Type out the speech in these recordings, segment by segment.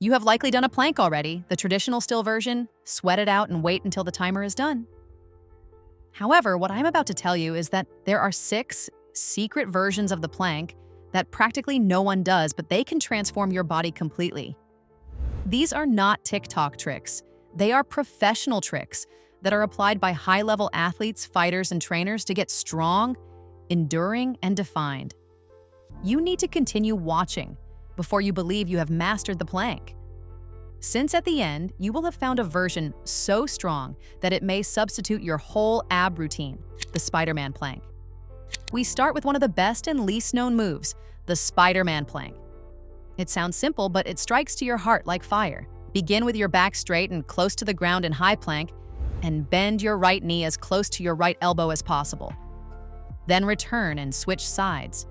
You have likely done a plank already, the traditional still version, sweat it out and wait until the timer is done. However, what I'm about to tell you is that there are 6 secret versions of the plank that practically no one does, but they can transform your body completely. These are not TikTok tricks. They are professional tricks that are applied by high-level athletes, fighters, and trainers to get strong, enduring, and defined. You need to continue watching before you believe you have mastered the plank. Since at the end, you will have found a version so strong that it may substitute your whole ab routine, the Spider-Man plank. We start with one of the best and least known moves, the Spider-Man plank. It sounds simple, but it strikes to your heart like fire. Begin with your back straight and close to the ground in high plank, and bend your right knee as close to your right elbow as possible. Then return and switch sides.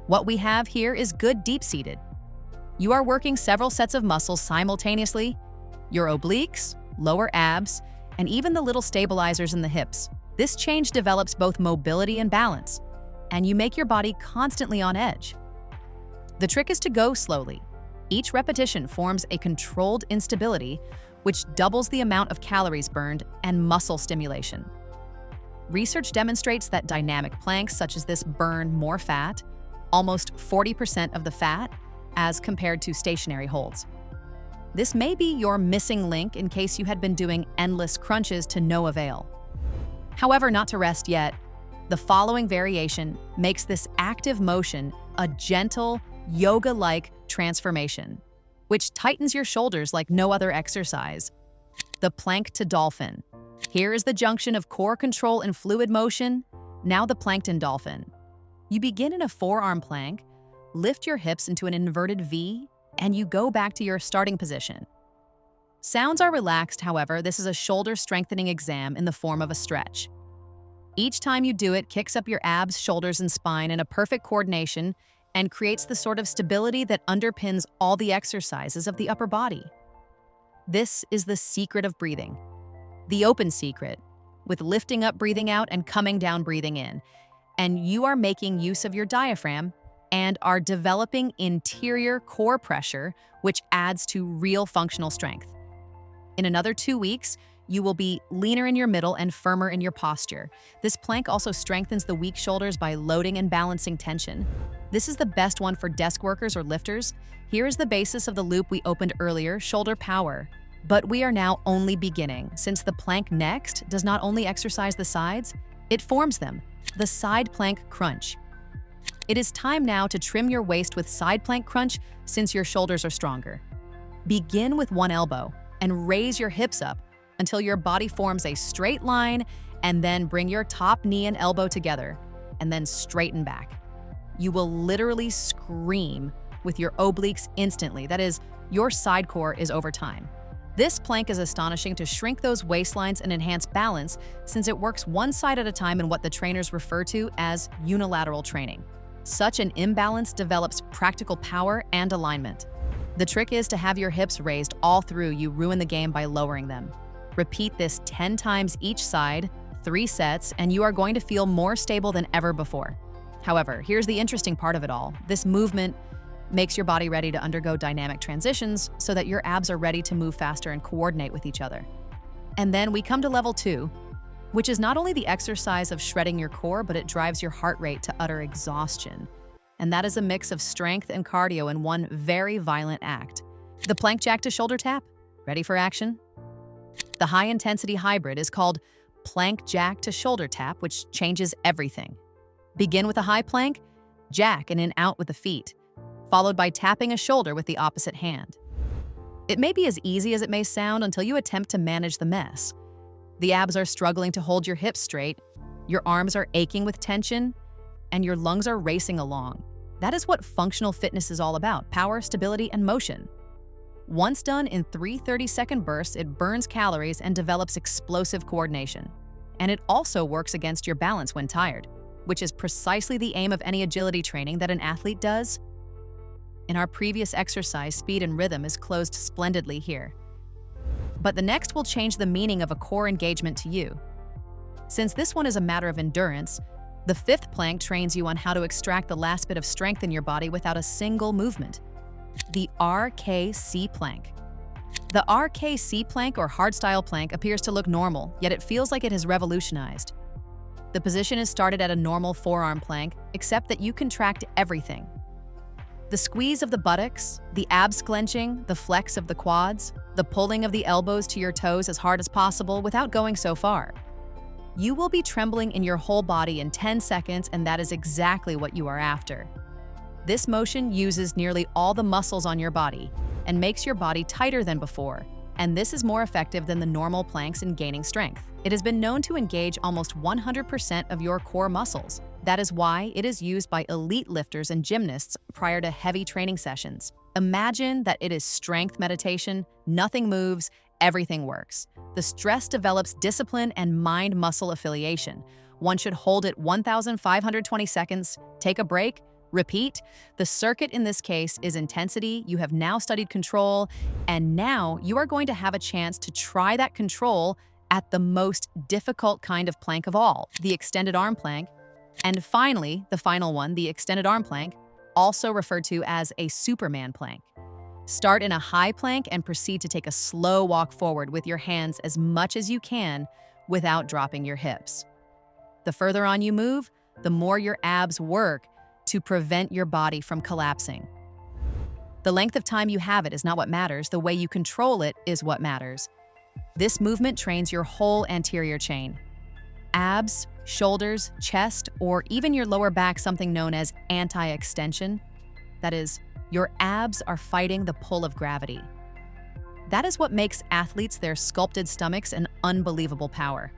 What we have here is good deep-seated. You are working several sets of muscles simultaneously, your obliques, lower abs, and even the little stabilizers in the hips. This change develops both mobility and balance, and you make your body constantly on edge. The trick is to go slowly. Each repetition forms a controlled instability, which doubles the amount of calories burned and muscle stimulation. Research demonstrates that dynamic planks such as this burn more fat, almost 40% of the fat, as compared to stationary holds. This may be your missing link in case you had been doing endless crunches to no avail. However, not to rest yet, the following variation makes this active motion a gentle, yoga-like transformation, which tightens your shoulders like no other exercise. The plank to dolphin. Here is the junction of core control and fluid motion, now the plankton dolphin. You begin in a forearm plank, lift your hips into an inverted V, and you go back to your starting position. Sounds are relaxed, however, this is a shoulder strengthening exam in the form of a stretch. Each time you do it, kicks up your abs, shoulders, and spine in a perfect coordination and creates the sort of stability that underpins all the exercises of the upper body. This is the secret of breathing. The open secret, with lifting up breathing out and coming down breathing in. And you are making use of your diaphragm and are developing interior core pressure, which adds to real functional strength. In another 2 weeks, you will be leaner in your middle and firmer in your posture. This plank also strengthens the weak shoulders by loading and balancing tension. This is the best one for desk workers or lifters. Here is the basis of the loop we opened earlier, shoulder power. But we are now only beginning, since the plank next does not only exercise the sides, it forms them, the side plank crunch. It is time now to trim your waist with side plank crunch since your shoulders are stronger. Begin with one elbow and raise your hips up until your body forms a straight line, and then bring your top knee and elbow together and then straighten back. You will literally scream with your obliques instantly. That is, your side core is over time. This plank is astonishing to shrink those waistlines and enhance balance since it works one side at a time in what the trainers refer to as unilateral training. Such an imbalance develops practical power and alignment. The trick is to have your hips raised all through. You ruin the game by lowering them. Repeat this 10 times each side, 3 sets, and you are going to feel more stable than ever before. However, here's the interesting part of it all. This movement makes your body ready to undergo dynamic transitions so that your abs are ready to move faster and coordinate with each other. And then we come to level 2, which is not only the exercise of shredding your core, but it drives your heart rate to utter exhaustion. And that is a mix of strength and cardio in one very violent act. The plank jack to shoulder tap. Ready for action? The high-intensity hybrid is called plank jack to shoulder tap, which changes everything. Begin with a high plank, jack in and out with the feet, followed by tapping a shoulder with the opposite hand. It may be as easy as it may sound until you attempt to manage the mess. The abs are struggling to hold your hips straight, your arms are aching with tension, and your lungs are racing along. That is what functional fitness is all about: power, stability, and motion. Once done in 3 30-second bursts, it burns calories and develops explosive coordination. And it also works against your balance when tired, which is precisely the aim of any agility training that an athlete does. In our previous exercise, speed and rhythm is closed splendidly here. But the next will change the meaning of a core engagement to you. Since this one is a matter of endurance, the 5th plank trains you on how to extract the last bit of strength in your body without a single movement. The RKC Plank. The RKC Plank or hardstyle plank appears to look normal, yet it feels like it has revolutionized. The position is started at a normal forearm plank, except that you contract everything. The squeeze of the buttocks, the abs clenching, the flex of the quads, the pulling of the elbows to your toes as hard as possible without going so far. You will be trembling in your whole body in 10 seconds, and that is exactly what you are after. This motion uses nearly all the muscles on your body and makes your body tighter than before, and this is more effective than the normal planks in gaining strength. It has been known to engage almost 100% of your core muscles. That is why it is used by elite lifters and gymnasts prior to heavy training sessions. Imagine that it is strength meditation, nothing moves, everything works. The stress develops discipline and mind-muscle affiliation. One should hold it 1,520 seconds, take a break, repeat. The circuit in this case is intensity. You have now studied control, and now you are going to have a chance to try that control at the most difficult kind of plank of all, the extended arm plank. And finally, the final one, the extended arm plank, also referred to as a Superman plank. Start in a high plank and proceed to take a slow walk forward with your hands as much as you can without dropping your hips. The further on you move, the more your abs work to prevent your body from collapsing. The length of time you have it is not what matters, the way you control it is what matters. This movement trains your whole anterior chain. Abs, shoulders, chest, or even your lower back, something known as anti-extension. That is, your abs are fighting the pull of gravity. That is what makes athletes their sculpted stomachs an unbelievable power.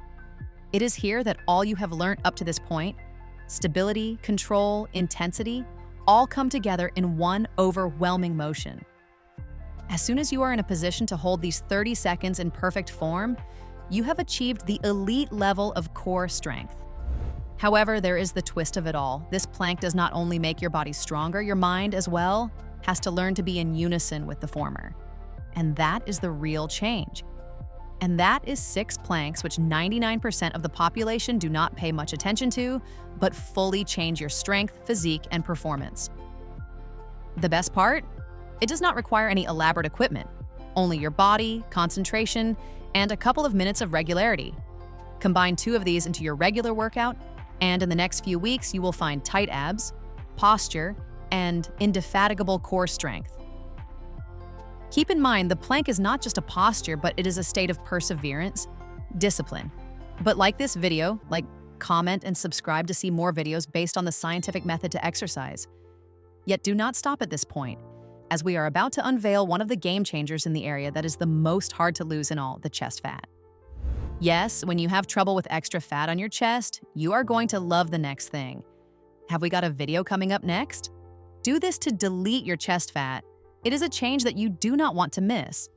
It is here that all you have learned up to this point, stability, control, intensity, all come together in one overwhelming motion. As soon as you are in a position to hold these 30 seconds in perfect form, you have achieved the elite level of core strength. However, there is the twist of it all. This plank does not only make your body stronger, your mind as well has to learn to be in unison with the former. And that is the real change. And that is 6 planks, which 99% of the population do not pay much attention to, but fully change your strength, physique, and performance. The best part? It does not require any elaborate equipment, only your body, concentration, and a couple of minutes of regularity. Combine 2 of these into your regular workout, and in the next few weeks, you will find tight abs, posture, and indefatigable core strength. Keep in mind, the plank is not just a posture, but it is a state of perseverance, discipline. But like this video, comment, and subscribe to see more videos based on the scientific method to exercise. Yet do not stop at this point, as we are about to unveil one of the game changers in the area that is the most hard to lose in all, the chest fat. Yes, when you have trouble with extra fat on your chest, you are going to love the next thing. Have we got a video coming up next? Do this to delete your chest fat. It is a change that you do not want to miss.